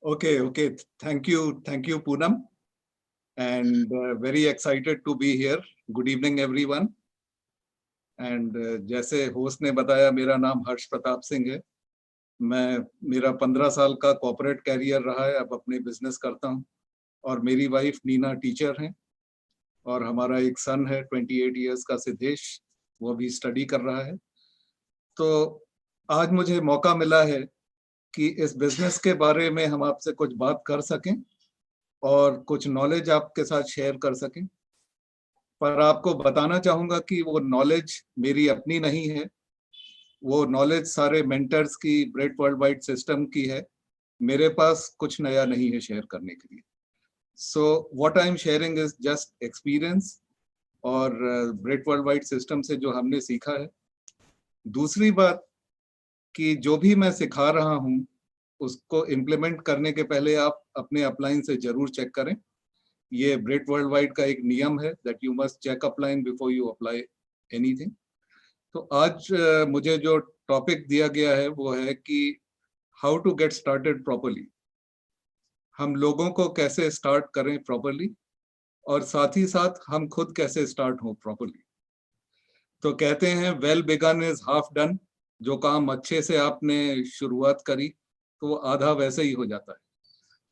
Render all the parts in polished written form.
Okay. Thank you, Poonam, and very excited to be here. Good evening, everyone. And जैसे host ने बताया, मेरा नाम हर्ष प्रताप सिंह है। मेरा 15 साल का कॉर्पोरेट कैरियर रहा है। अब अपने बिजनेस करता हूँ, और मेरी वाइफ नीना टीचर हैं, और हमारा एक सन है 28 इयर्स का सिद्धेश, वो भी स्टडी कर रहा है। तो आज मुझे मौका मिला है कि इस बिजनेस के बारे में हम आपसे कुछ बात कर सकें और कुछ नॉलेज आपके साथ शेयर कर सकें। पर आपको बताना चाहूंगा कि वो नॉलेज मेरी अपनी नहीं है, वो नॉलेज सारे मेंटर्स की, ब्रेड वर्ल्ड वाइड सिस्टम की है। मेरे पास कुछ नया नहीं है शेयर करने के लिए। So what I am sharing is just experience और ब्रेड वर्ल्ड वाइड सिस्टम से जो हमने सीखा है। दूसरी बात कि जो भी मैं सिखा रहा हूँ उसको इम्प्लीमेंट करने के पहले आप अपने अपलाइन से जरूर चेक करें। ये ब्रेड वर्ल्ड वाइड का एक नियम है that you must check upline before you apply anything. तो आज मुझे जो टॉपिक दिया गया है वो है कि how to get started properly. हम लोगों को कैसे स्टार्ट करें प्रॉपर्ली, और साथ ही साथ हम खुद कैसे स्टार्ट हों प्रॉपर्ली। तो कहते हैं well begun is half done. जो काम अच्छे से आपने शुरुआत करी तो वो आधा वैसे ही हो जाता है।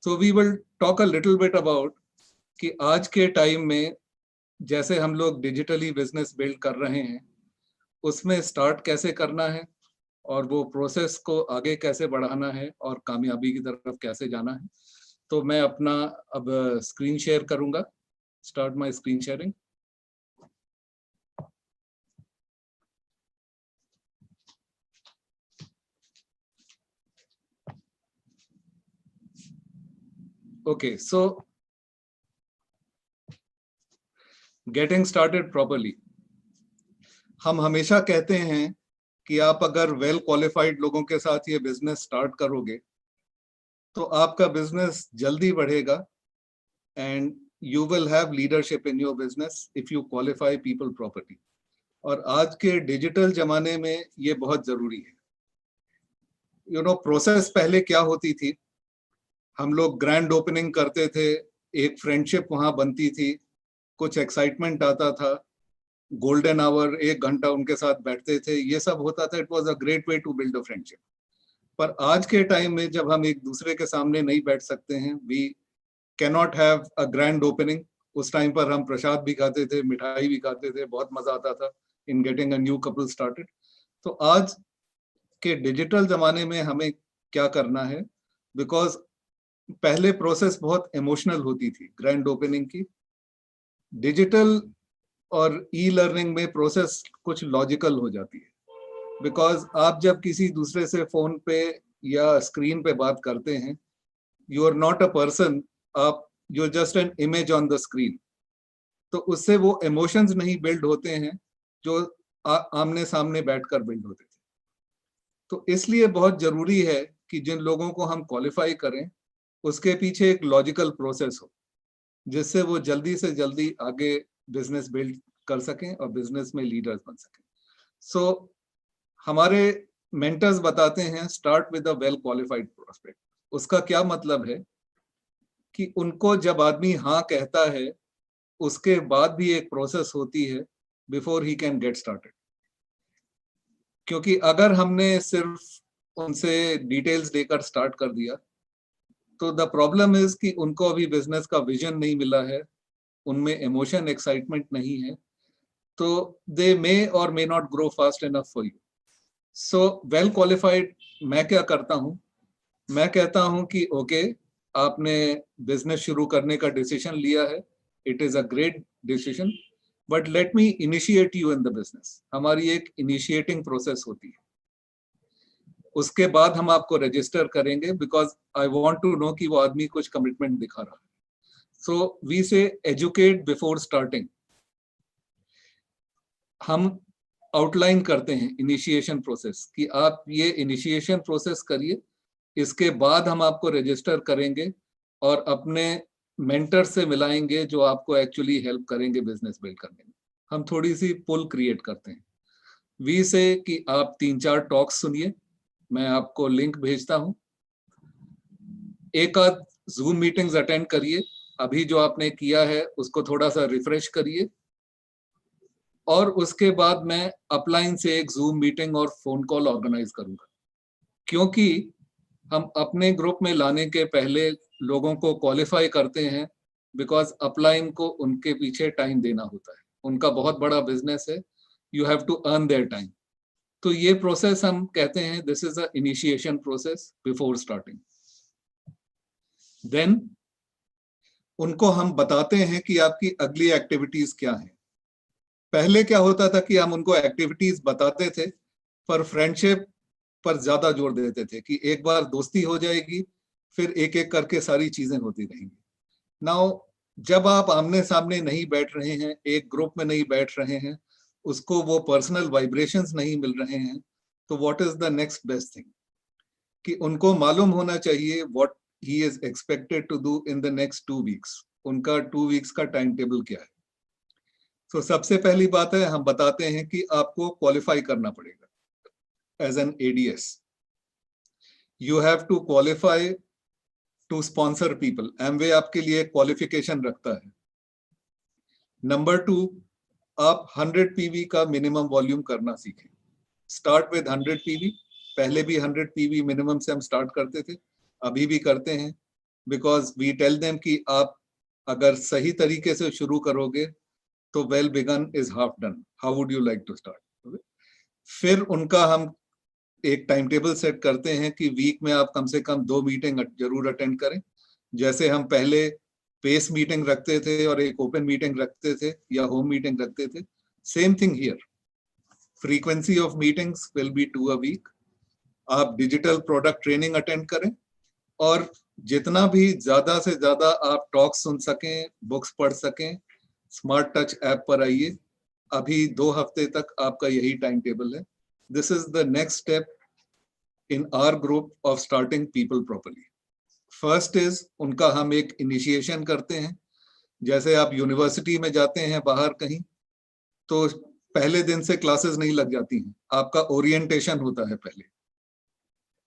So we will talk a little bit about कि आज के टाइम में जैसे हम लोग डिजिटली बिजनेस बिल्ड कर रहे हैं, उसमें स्टार्ट कैसे करना है, और वो प्रोसेस को आगे कैसे बढ़ाना है, और कामयाबी की तरफ कैसे जाना है। तो मैं अपना अब स्क्रीन शेयर करूंगा। Start my screen sharing. Okay, so getting started properly. हम हमेशा कहते हैं कि आप अगर वेल क्वालिफाइड लोगों के साथ ये बिजनेस स्टार्ट करोगे तो आपका बिजनेस जल्दी बढ़ेगा, and you will have leadership in your business if you qualify people properly. और आज के डिजिटल जमाने में ये बहुत जरूरी है। प्रोसेस पहले क्या होती थी, हम लोग ग्रैंड ओपनिंग करते थे, एक फ्रेंडशिप वहां बनती थी, कुछ एक्साइटमेंट आता था, गोल्डन आवर 1 घंटा उनके साथ बैठते थे, ये सब होता था। It was a great way to build a friendship. पर आज के टाइम में जब हम एक दूसरे के सामने नहीं बैठ सकते हैं, we cannot have a grand opening. उस टाइम पर हम प्रसाद भी खाते थे, मिठाई भी खाते थे, बहुत मजा आता था in getting a new couple started. तो आज के डिजिटल जमाने में हमें क्या करना है, बिकॉज पहले प्रोसेस बहुत इमोशनल होती थी ग्रैंड ओपनिंग की। डिजिटल और ई लर्निंग में प्रोसेस कुछ लॉजिकल हो जाती है, बिकॉज आप जब किसी दूसरे से फोन पे या स्क्रीन पे बात करते हैं, you are not a person, आप you just an image on the screen. तो उससे वो इमोशंस नहीं बिल्ड होते हैं जो आमने सामने बैठकर बिल्ड होते थे। तो इसलिए बहुत जरूरी है कि जिन लोगों को हम क्वालिफाई करें उसके पीछे एक लॉजिकल प्रोसेस हो, जिससे वो जल्दी से जल्दी आगे बिजनेस बिल्ड कर सकें और बिजनेस में लीडर्स बन सकें। सो हमारे मेंटर्स बताते हैं start with a well qualified prospect. उसका क्या मतलब है कि उनको जब आदमी हाँ कहता है उसके बाद भी एक प्रोसेस होती है before he can get started. क्योंकि अगर हमने सिर्फ उनसे डिटेल्स देकर स्टार्ट कर दिया तो द प्रॉब्लम इज कि उनको अभी बिजनेस का विजन नहीं मिला है, उनमें इमोशन एक्साइटमेंट नहीं है, तो दे मे और may not grow fast enough for you. So well qualified मैं क्या करता हूँ, मैं कहता हूँ कि ओके, आपने बिजनेस शुरू करने का डिसीजन लिया है, it is a great decision, but let me initiate you in the business. हमारी एक इनिशिएटिंग प्रोसेस होती है, उसके बाद हम आपको रजिस्टर करेंगे, because I want to know कि वो आदमी कुछ कमिटमेंट दिखा रहा है। So we say educate before starting. हम आउटलाइन करते हैं इनिशिएशन प्रोसेस कि आप ये इनिशिएशन प्रोसेस करिए, इसके बाद हम आपको रजिस्टर करेंगे और अपने मेंटर से मिलाएंगे जो आपको एक्चुअली हेल्प करेंगे बिजनेस बिल्ड करने में। हम थोड़ी सी पुल क्रिएट करते हैं। वी से कि आप 3-4 टॉक्स सुनिए, मैं आपको लिंक भेजता हूं। एक आध जूम मीटिंग्स अटेंड करिए, अभी जो आपने किया है उसको थोड़ा सा रिफ्रेश करिए, और उसके बाद मैं अपलाइन से एक जूम मीटिंग और फोन कॉल ऑर्गेनाइज करूंगा, क्योंकि हम अपने ग्रुप में लाने के पहले लोगों को क्वालिफाई करते हैं, बिकॉज अपलाइन को उनके पीछे टाइम देना होता है, उनका बहुत बड़ा बिजनेस है, you have to earn their time. तो ये प्रोसेस हम कहते हैं this is a initiation process before starting. Then उनको हम बताते हैं कि आपकी अगली एक्टिविटीज क्या है। पहले क्या होता था कि हम उनको एक्टिविटीज बताते थे, पर फ्रेंडशिप पर ज्यादा जोर देते थे कि एक बार दोस्ती हो जाएगी, फिर एक एक करके सारी चीजें होती रहेंगी। नाउ जब आप आमने सामने नहीं बैठ रहे हैं, एक ग्रुप में नहीं बैठ रहे हैं, उसको वो पर्सनल वाइब्रेशंस नहीं मिल रहे हैं, तो what is the next best thing कि उनको मालूम होना चाहिए what he is expected to do in the next 2 weeks. उनका 2 वीक्स का टाइम टेबल क्या है। तो सबसे पहली बात है, हम बताते हैं कि आपको क्वालिफाई करना पड़ेगा as an ADS. You have to qualify to sponsor people. Amway आपके लिए क्वालिफिकेशन रखता है। नंबर 2, आप 100 पीवी का मिनिमम वॉल्यूम करना सीखें। Start with 100 PV. पहले भी 100 पीवी मिनिमम से हम स्टार्ट करते थे, अभी भी करते हैं, बिकॉज वी टेल देम कि आप अगर सही तरीके से शुरू करोगे तो well begun is half done, how would you like to start. फिर उनका हम एक टाइम टेबल सेट करते हैं कि वीक में आप कम से कम 2 मीटिंग जरूर अटेंड करें। जैसे हम पहले पेस मीटिंग रखते थे और एक ओपन मीटिंग रखते थे या होम मीटिंग रखते थे, same thing here. Frequency of meetings will be 2 a week. आप डिजिटल प्रोडक्ट ट्रेनिंग अटेंड करें, और जितना भी ज्यादा से ज्यादा आप टॉक सुन सकें, बुक्स पढ़ सकें, स्मार्ट टच ऐप पर आइए। अभी 2 हफ्ते तक आपका यही टाइम टेबल है। This is the next step in our group of starting people properly. First is उनका हम एक इनिशिएशन करते हैं। जैसे आप यूनिवर्सिटी में जाते हैं बाहर कहीं, तो पहले दिन से क्लासेस नहीं लग जाती हैं, आपका ओरिएंटेशन होता है पहले,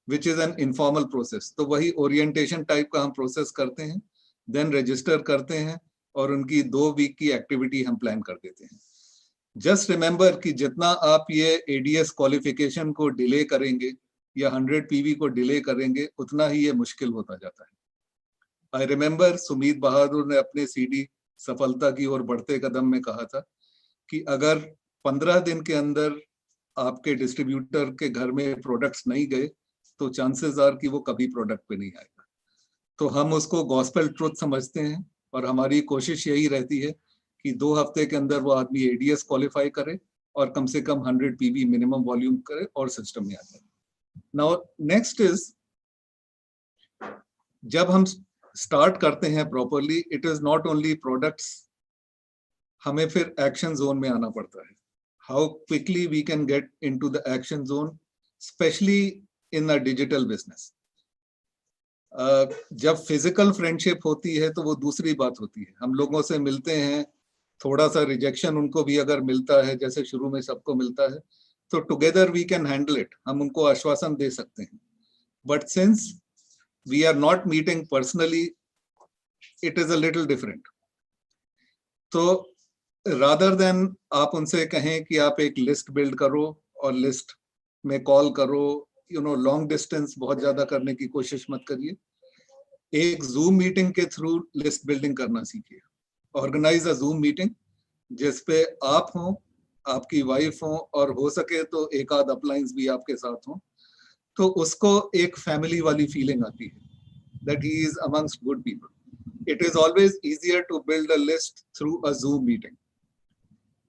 which is an informal process. तो वही ओरिएंटेशन टाइप का हम प्रोसेस करते हैं, देन रजिस्टर करते हैं, और उनकी 2 वीक की एक्टिविटी हम प्लान कर देते हैं। जस्ट रिमेंबर कि जितना आप ये एडीएस क्वालिफिकेशन को डिले करेंगे या 100 पीवी को डिले करेंगे, उतना ही ये मुश्किल होता जाता है। आई रिमेंबर सुमीत बहादुर ने अपने सीडी सफलता की ओर बढ़ते कदम में कहा था कि अगर 15 दिन के अंदर आपके डिस्ट्रीब्यूटर के घर में प्रोडक्ट्स नहीं गए, तो चांसेस आर कि वो कभी प्रोडक्ट पे नहीं आएगा। तो हम उसको गॉस्पेल ट्रुथ समझते हैं, और हमारी कोशिश यही रहती है कि 2 हफ्ते के अंदर वो आदमी एडीएस क्वालिफाई करे और कम से कम 100 पीवी मिनिमम वॉल्यूम करे और सिस्टम में आ जाए। नाउ नेक्स्ट इज, जब हम स्टार्ट करते हैं properly, it is not only products, हमें फिर एक्शन जोन में आना पड़ता है। How quickly we can get into the action zone, specially in a digital business. जब फिजिकल फ्रेंडशिप होती है तो वो दूसरी बात होती है। हम लोगों से मिलते हैं, थोड़ा सा रिजेक्शन उनको भी अगर मिलता है, जैसे शुरू में सबको मिलता है, तो together we can handle it, हम उनको आश्वासन दे सकते हैं। But since we are not meeting personally, it is a little different. तो रादर देन आप उनसे कहें कि आप एक लिस्ट बिल्ड करो और लिस्ट में कॉल करो, लॉन्ग डिस्टेंस बहुत ज्यादा करने की कोशिश मत करिए। एक जूम मीटिंग के थ्रू लिस्ट बिल्डिंग करना सीखिए। ऑर्गेनाइज अ जूम मीटिंग जिसपे आप हो, आपकी वाइफ हो, और हो सके तो एक आध अपलाइंस भी आपके साथ हो, तो उसको एक फैमिली वाली फीलिंग आती है that he is amongst good people. It is always easier to build a list through a Zoom meeting,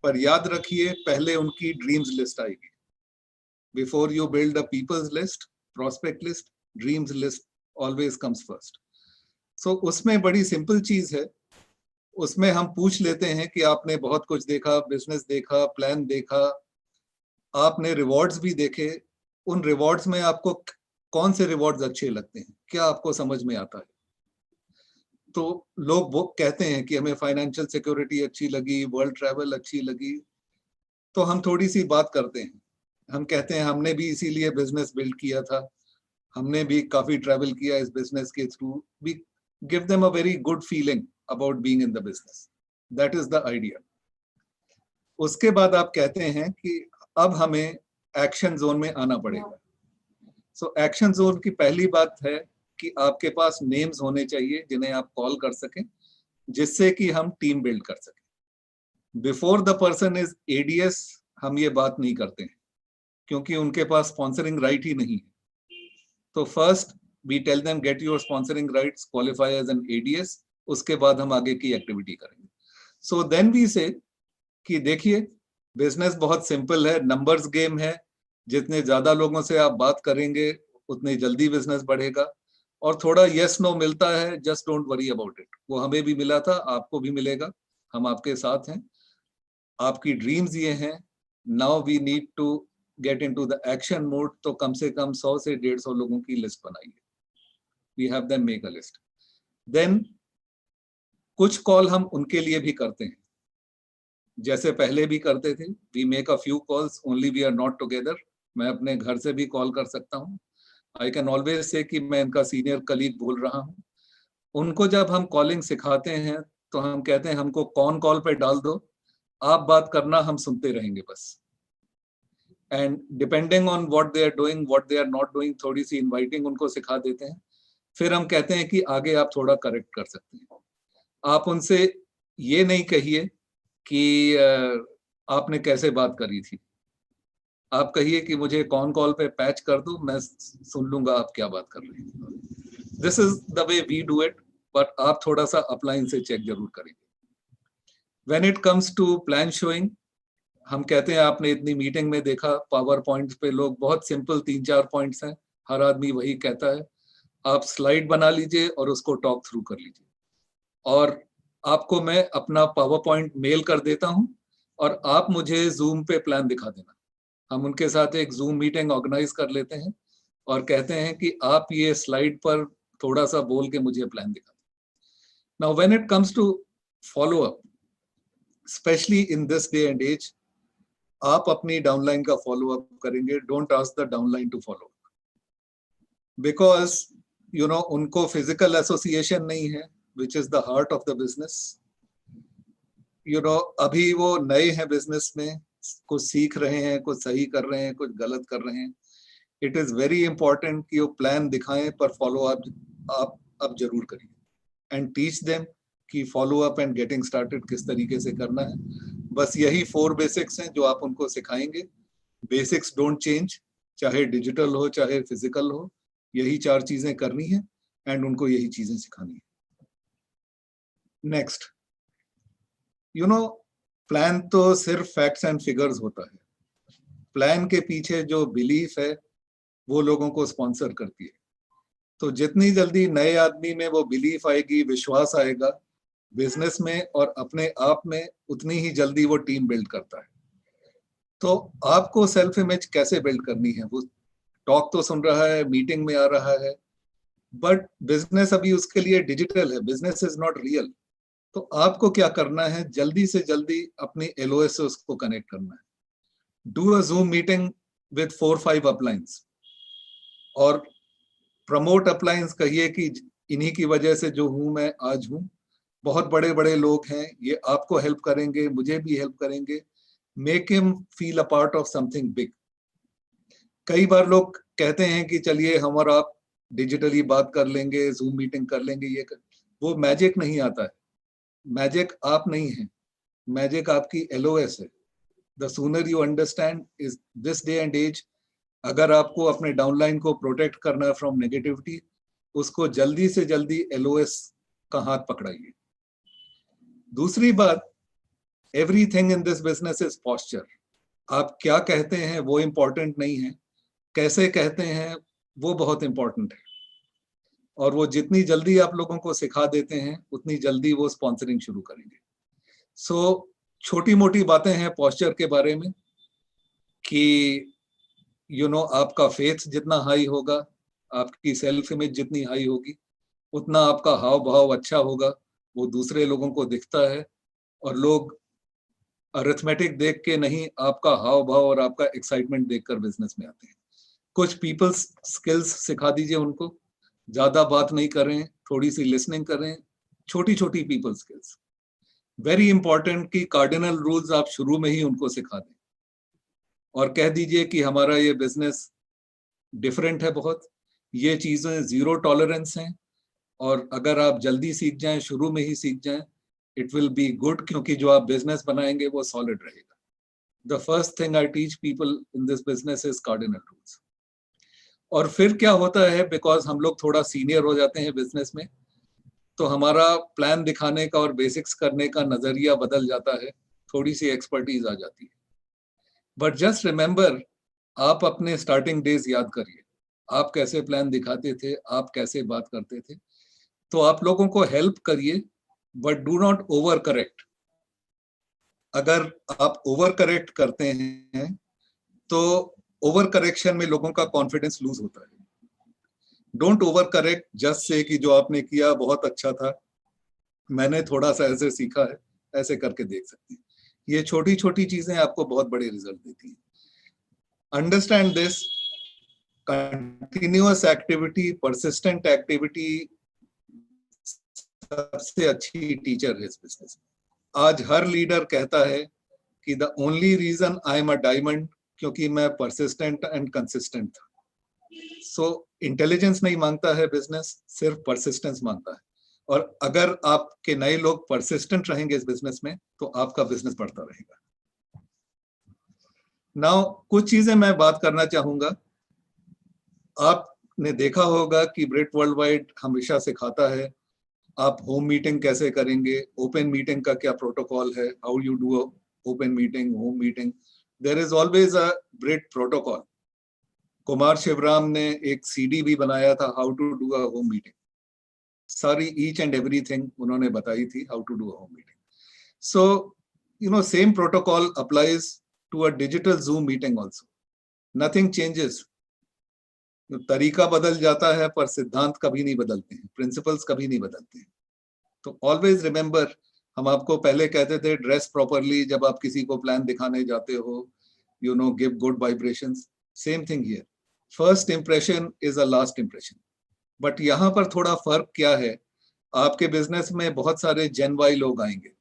पर याद रखिए पहले उनकी ड्रीम्स लिस्ट आएगी। Before you build a people's list, prospect list, dreams list always comes first. So उसमें बड़ी simple चीज है, उसमें हम पूछ लेते हैं कि आपने बहुत कुछ देखा, बिजनेस देखा, प्लान देखा, आपने रिवॉर्ड्स भी देखे, उन रिवॉर्ड्स में आपको कौन से रिवॉर्ड्स अच्छे लगते हैं, क्या आपको समझ में आता है। तो लोग वो कहते हैं कि हमें फाइनेंशियल सिक्योरिटी अच्छी लगी, वर्ल्ड ट्रैवल अच्छी लगी, तो हम थोड़ी सी बात करते हैं। हम कहते हैं हमने भी इसीलिए बिजनेस बिल्ड किया था, हमने भी काफी ट्रैवल किया इस बिजनेस के through. We give them a very good feeling about being in the business. That is the idea. उसके बाद आप कहते हैं कि अब हमें एक्शन जोन में आना पड़ेगा. सो एक्शन जोन की पहली बात है कि आपके पास नेम्स होने चाहिए जिन्हें आप कॉल कर सकें, जिससे कि हम टीम बिल्ड कर सकें. Before the person is ADS हम ये बात नहीं करते हैं, क्योंकि उनके पास स्पॉन्सरिंग राइट ही नहीं है. तो first we tell them get your sponsoring rights, qualify as an ADS. उसके बाद हम आगे की एक्टिविटी करेंगे. सो देन वी से कि देखिए बिजनेस बहुत सिंपल है, नंबर्स गेम है. जितने ज्यादा लोगों से आप बात करेंगे उतने जल्दी बिजनेस बढ़ेगा. और थोड़ा यस नो मिलता है, just don't worry about it. वो हमें भी मिला था, आपको भी मिलेगा. हम आपके साथ हैं. आपकी ड्रीम्स ये हैं. Now we need to get into the action mode. तो कम से कम 100 से 150 लोगों की लिस्ट बनाइए. We have them make a list. Then कुछ कॉल हम उनके लिए भी करते हैं, जैसे पहले भी करते थे. We make a few calls only we are not together. मैं अपने घर से भी कॉल कर सकता हूँ. आई कैन ऑलवेज से कि मैं इनका सीनियर कलीग बोल रहा हूँ. उनको जब हम कॉलिंग सिखाते हैं तो हम कहते हैं हमको कौन कॉल पे डाल दो, आप बात करना, हम सुनते रहेंगे बस. And depending on what they are doing, what they are not doing, थोड़ी सी इनवाइटिंग उनको सिखा देते हैं. फिर हम कहते हैं कि आगे आप थोड़ा करेक्ट कर सकते हैं. आप उनसे ये नहीं कहिए कि आपने कैसे बात करी थी. आप कहिए कि मुझे कौन कॉल पे पैच कर दो, मैं सुन लूंगा आप क्या बात कर रहे हैं. This is the way we do it. But आप थोड़ा सा अपलाइन से चेक जरूर करेंगे. When it comes to plan showing, हम कहते हैं आपने इतनी मीटिंग में देखा पावर पॉइंट्स पे लोग बहुत सिंपल 3-4 पॉइंट्स हैं, हर आदमी वही कहता है. आप स्लाइड बना लीजिए और उसको टॉक थ्रू कर लीजिए. और आपको मैं अपना पावर पॉइंट मेल कर देता हूं और आप मुझे जूम पे प्लान दिखा देना. हम उनके साथ एक जूम मीटिंग ऑर्गेनाइज कर लेते हैं और कहते हैं कि आप ये स्लाइड पर थोड़ा सा बोल के मुझे प्लान दिखा दें. Now when it comes to follow up, specially in this day and age, आप अपनी डाउनलाइन का फॉलो अप करेंगे. Don't ask the downline to follow up, because you know उनको फिजिकल एसोसिएशन नहीं है, which is the heart of the business. You know अभी वो नए हैं बिजनेस में, कुछ सीख रहे हैं, कुछ सही कर रहे हैं, कुछ गलत कर रहे हैं. इट इज वेरी इंपॉर्टेंट कि वो प्लान दिखाएं, पर फॉलो अप आप अब जरूर करिए. एंड टीच देम कि follow up and getting started किस तरीके से करना है. बस यही 4 बेसिक्स हैं जो आप उनको सिखाएंगे. बेसिक्स डोंट चेंज, चाहे डिजिटल हो चाहे फिजिकल हो. यही 4 चीजें करनी है एंड उनको यही चीजें सिखानी है. नेक्स्ट, यू नो प्लान तो सिर्फ फैक्ट्स एंड फिगर्स होता है. प्लान के पीछे जो बिलीफ है वो लोगों को स्पॉन्सर करती है. तो जितनी जल्दी नए आदमी में वो बिलीफ आएगी, विश्वास आएगा बिजनेस में और अपने आप में, उतनी ही जल्दी वो टीम बिल्ड करता है. तो आपको सेल्फ इमेज कैसे बिल्ड करनी है? वो टॉक तो सुन रहा है, मीटिंग में आ रहा है, बट बिजनेस अभी उसके लिए डिजिटल है. Business is not real. तो आपको क्या करना है? जल्दी से जल्दी अपनी एलओएस से उसको कनेक्ट करना है. Do a Zoom meeting with 4-5 अपलाइंस और प्रमोट अपलाइंस. कहिए कि इन्हीं की वजह से जो हूं मैं आज हूं. बहुत बड़े बड़े लोग हैं, ये आपको हेल्प करेंगे, मुझे भी हेल्प करेंगे. Make him feel a part of something big. कई बार लोग कहते हैं कि चलिए हम और आप डिजिटली बात कर लेंगे, जूम मीटिंग कर लेंगे, ये कर. वो मैजिक नहीं आता है. मैजिक आप नहीं है, मैजिक आपकी एलओएस है. The sooner you understand is this day and age. अगर आपको अपने डाउनलाइन को प्रोटेक्ट करना है फ्रॉम नेगेटिविटी, उसको जल्दी से जल्दी एलओएस का हाथ पकड़ाइए. दूसरी बात, everything in this business is posture. आप क्या कहते हैं वो इंपॉर्टेंट नहीं है, कैसे कहते हैं वो बहुत इंपॉर्टेंट है. और वो जितनी जल्दी आप लोगों को सिखा देते हैं उतनी जल्दी वो स्पॉन्सरिंग शुरू करेंगे. सो छोटी मोटी बातें हैं पॉस्चर के बारे में कि यू नो आपका फेथ जितना हाई होगा, आपकी सेल्फ इमेज जितनी हाई होगी, उतना आपका हाव भाव अच्छा होगा. वो दूसरे लोगों को दिखता है और लोग अरिथमेटिक देख के नहीं, आपका हाव भाव और आपका एक्साइटमेंट देखकर बिजनेस में आते हैं. कुछ पीपल्स स्किल्स सिखा दीजिए उनको, ज्यादा बात नहीं करें, थोड़ी सी लिसनिंग करें, छोटी छोटी पीपल स्किल्स। वेरी इंपॉर्टेंट कि कार्डिनल रूल्स आप शुरू में ही उनको सिखा दें और कह दीजिए कि हमारा ये बिजनेस डिफरेंट है बहुत, ये चीजें जीरो टॉलरेंस हैं, और अगर आप जल्दी सीख जाएं, शुरू में ही सीख जाएं, इट विल बी गुड, क्योंकि जो आप बिजनेस बनाएंगे वो सॉलिड रहेगा। The first thing I teach people in this business is cardinal rules. और फिर क्या होता है, बिकॉज हम लोग थोड़ा सीनियर हो जाते हैं बिजनेस में, तो हमारा प्लान दिखाने का और बेसिक्स करने का नजरिया बदल जाता है, थोड़ी सी एक्सपर्टीज आ जाती है। बट जस्ट रिमेंबर, आप अपने स्टार्टिंग डेज याद करिए, आप कैसे प्लान दिखाते थे, आप कैसे बात करते थे। तो आप लोगों को हेल्प करिए, but do not over correct. अगर आप ओवर करेक्ट करते हैं तो ओवर करेक्शन में लोगों का कॉन्फिडेंस लूज होता है। Don't over correct just say कि जो आपने किया बहुत अच्छा था, मैंने थोड़ा सा ऐसे सीखा है, ऐसे करके देख सकते हैं। ये छोटी छोटी चीजें आपको बहुत बड़े रिजल्ट देती हैं। Understand this, continuous activity, persistent activity सबसे अच्छी टीचर है इस बिजनेस में। आज हर लीडर कहता है कि the only reason I am a diamond, क्योंकि मैं परसिस्टेंट एंड कंसिस्टेंट था। सो इंटेलिजेंस नहीं मांगता है बिजनेस, सिर्फ परसिस्टेंस मांगता है। और अगर आपके नए लोग परसिस्टेंट रहेंगे इस बिजनेस में, तो आपका बिजनेस बढ़ता रहेगा। नाउ कुछ चीजें मैं बात करना चाहूंगा। आपने देखा होगा कि ब्रिट वर्ल्ड वाइड हमेशा सिखाता है आप होम मीटिंग कैसे करेंगे, ओपन मीटिंग का क्या प्रोटोकॉल है, how you do open meeting, home meeting. There is always a brit protocol. Kumar Shivaram ने एक सीडी भी बनाया था, how to do a home meeting. सारी ईच एंड एवरीथिंग उन्होंने बताई थी, how to do a home meeting. So you know, same protocol applies to a digital Zoom meeting also. Nothing changes. तरीका बदल जाता है पर सिद्धांत कभी नहीं बदलते हैं, प्रिंसिपल्स कभी नहीं बदलते हैं। तो ऑलवेज रिमेंबर, हम आपको पहले कहते थे ड्रेस प्रॉपरली, जब आप किसी को प्लान दिखाने जाते हो, you know, give good vibrations. Same thing here, first impression is a last impression. But यहाँ पर थोड़ा फर्क क्या है, आपके बिजनेस में बहुत सारे जेन वाई लोग आएंगे,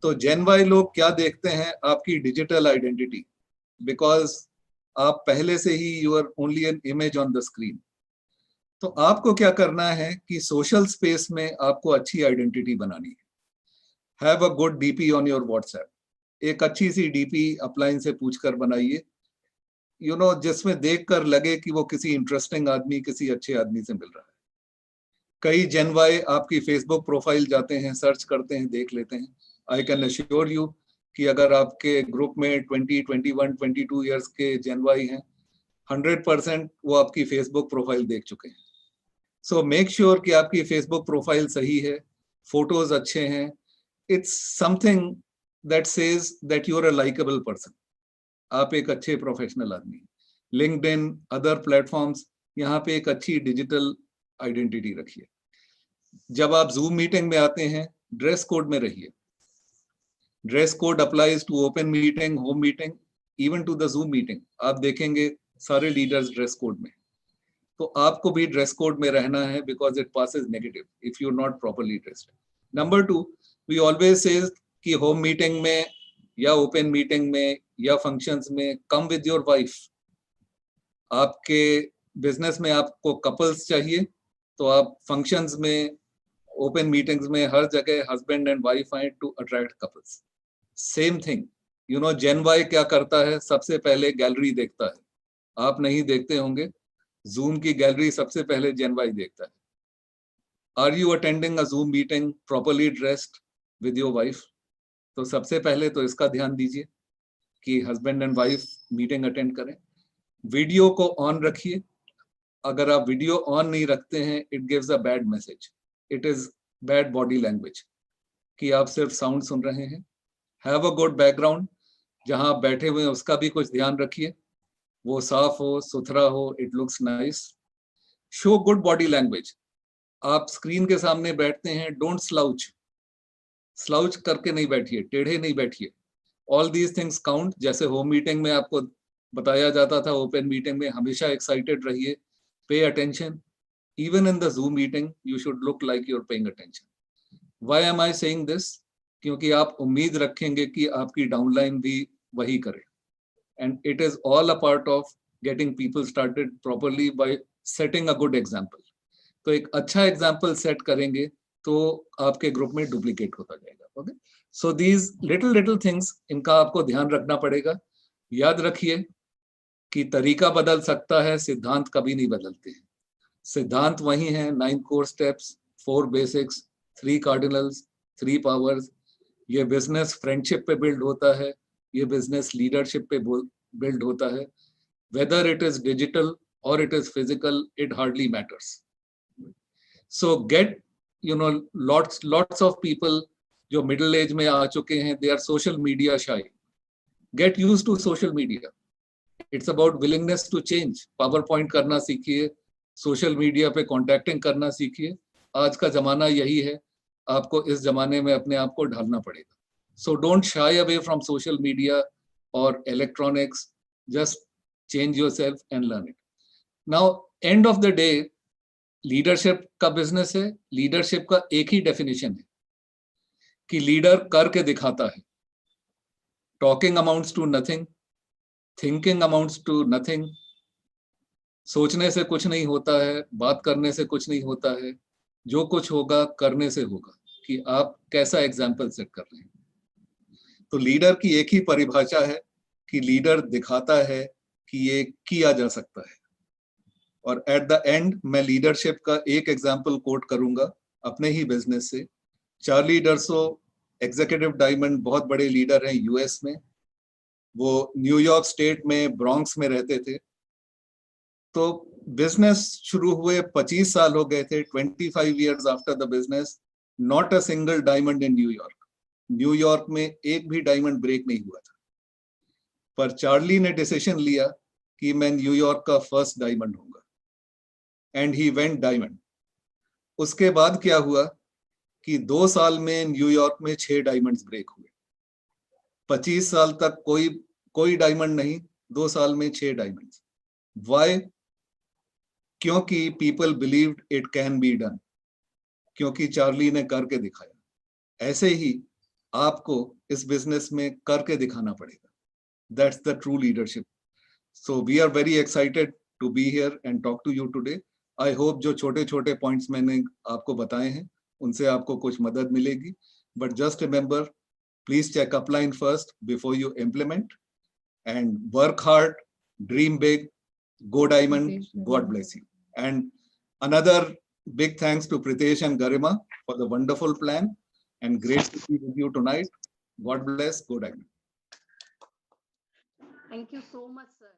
तो जेन वाई लोग क्या देखते हैं, आपकी डिजिटल आइडेंटिटी, बिकॉज आप पहले से ही you are only an image on the screen. तो आपको क्या करना है कि सोशल स्पेस में आपको अच्छी आइडेंटिटी बनानी है। Have a good DP on your WhatsApp. एक अच्छी सी डीपी अपलाइन से पूछकर बनाइए, यू नो, जिसमें देखकर लगे कि वो किसी इंटरेस्टिंग आदमी, किसी अच्छे आदमी से मिल रहा है। कई जेन वाई आपकी फेसबुक प्रोफाइल जाते हैं, सर्च करते हैं, देख लेते हैं। आई कैन अश्योर यू कि अगर आपके ग्रुप में 20, 21, 22 ईयर्स के जेन वाई हैं, 100% वो आपकी फेसबुक प्रोफाइल देख चुके हैं। सो मेक श्योर कि आपकी फेसबुक प्रोफाइल सही है, फोटोज अच्छे हैं। It's something that says that you are a likeable person, आप एक अच्छे प्रोफेशनल आदमी। लिंक्डइन, अदर प्लेटफॉर्म्स, यहाँ पे एक अच्छी डिजिटल आइडेंटिटी रखिए। जब आप जूम मीटिंग में आते हैं, ड्रेस कोड में रहिए। Dress code applies to open meeting, home meeting, even to the Zoom meeting. आप देखेंगे सारे लीडर्स ड्रेस कोड में, तो आपको भी ड्रेस कोड में रहना है, because it passes negative if you are not properly dressed. Number 2, we always say कि होम मीटिंग में या ओपन मीटिंग में या फंक्शंस में कम विद योर वाइफ। आपके बिजनेस में आपको कपल्स चाहिए, तो आप फंक्शंस में, ओपन मीटिंग्स में, हर जगह हस्बैंड एंड वाइफ आए to attract couples. Same thing, you know, Gen Y क्या करता है, सबसे पहले गैलरी देखता है। आप नहीं देखते होंगे, जूम की गैलरी सबसे पहले जेन वाई देखता है। Are you attending a Zoom meeting properly dressed with your wife? तो सबसे पहले तो इसका ध्यान दीजिए कि husband and wife meeting attend करें। वीडियो को ऑन रखिए। अगर आप वीडियो ऑन नहीं रखते हैं, it gives a bad message, it is bad body language कि आप सिर्फ साउंड सुन रहे हैं। हैव अ गुड बैकग्राउंड, जहां आप बैठे हुए हैं उसका भी कुछ ध्यान रखिए, वो साफ हो, सुथरा हो, it looks nice. Show good body language. आप स्क्रीन के सामने बैठते हैं, डोंट स्लाउच। स्लाउच करके नहीं बैठिए, टेढ़े नहीं बैठिए। All these things count. जैसे होम मीटिंग में आपको बताया जाता था ओपन मीटिंग में, हमेशा एक्साइटेड रहिए, pay attention, even in the Zoom meeting you should look like you are paying attention. Why am I saying this? क्योंकि आप उम्मीद रखेंगे कि आपकी डाउनलाइन भी वही करे. And it is all a part of getting people started properly by setting a good example. तो एक अच्छा एग्जाम्पल सेट करेंगे तो आपके ग्रुप में डुप्लीकेट होता जाएगा. Okay, so these little things, इनका आपको ध्यान रखना पड़ेगा. याद रखिए कि तरीका बदल सकता है, सिद्धांत कभी नहीं बदलते हैं. सिद्धांत वही है, 9 core steps, 4 basics, 3 cardinals, 3 powers. ये बिजनेस फ्रेंडशिप पे बिल्ड होता है, ये बिजनेस लीडरशिप पे बिल्ड होता है. वेदर इट इज डिजिटल और it is physical, it hardly matters. So get lots of people जो मिडिल एज में आ चुके हैं, they are social media shy. Get use to social media. It's about willingness to change. Power point करना सीखिए, social media पे contacting करना सीखिए. आज का जमाना यही है, आपको इस जमाने में अपने आप को ढालना पड़ेगा. So don't shy away from social media or electronics. Just change yourself and learn it. Now, end of the day, leadership का business है. Leadership का एक ही definition है कि leader करके दिखाता है. Talking amounts to nothing. Thinking amounts to nothing. सोचने से कुछ नहीं होता है, बात करने से कुछ नहीं होता है. जो कुछ होगा करने से होगा, कि आप कैसा एग्जाम्पल सेट कर रहे हैं. तो लीडर की एक ही परिभाषा है कि लीडर दिखाता है कि ये किया जा सकता है. और एट द एंड मैं लीडरशिप का एक एग्जांपल कोट करूंगा अपने ही बिजनेस से. चार्ली डर्सो, एग्जीक्यूटिव डायमंड, बहुत बड़े लीडर हैं यूएस में. वो न्यूयॉर्क स्टेट में ब्रॉन्क्स में रहते थे. तो बिजनेस शुरू हुए 25 साल हो गए थे. 25 years after the business, not a single diamond in New York. New York में एक भी डायमंड ब्रेक नहीं हुआ था. पर चार्ली ने डिसीजन लिया कि मैं न्यूयॉर्क का फर्स्ट डायमंड होऊंगा, एंड ही वेंट डायमंड. उसके बाद क्या हुआ कि 2 साल में न्यूयॉर्क में 6 डायमंड्स ब्रेक हुए. 25 साल तक कोई डायमंड नहीं, 2 साल में 6 डायमंड्स. व्हाई? क्योंकि people believed it can be done. क्योंकि चार्ली ने करके दिखाया. ऐसे ही आपको इस बिजनेस में करके दिखाना पड़ेगा. That's the true leadership. So we are very excited to be here and talk to you today. I hope जो छोटे छोटे पॉइंट्स मैंने आपको बताए हैं उनसे आपको कुछ मदद मिलेगी. But just remember, please check upline first before you implement, and work hard, dream big, go diamond. God bless you. And another big thanks to Pritesh and Garima for the wonderful plan, and great to be with you tonight. God bless. Go diamond. Thank you so much, sir.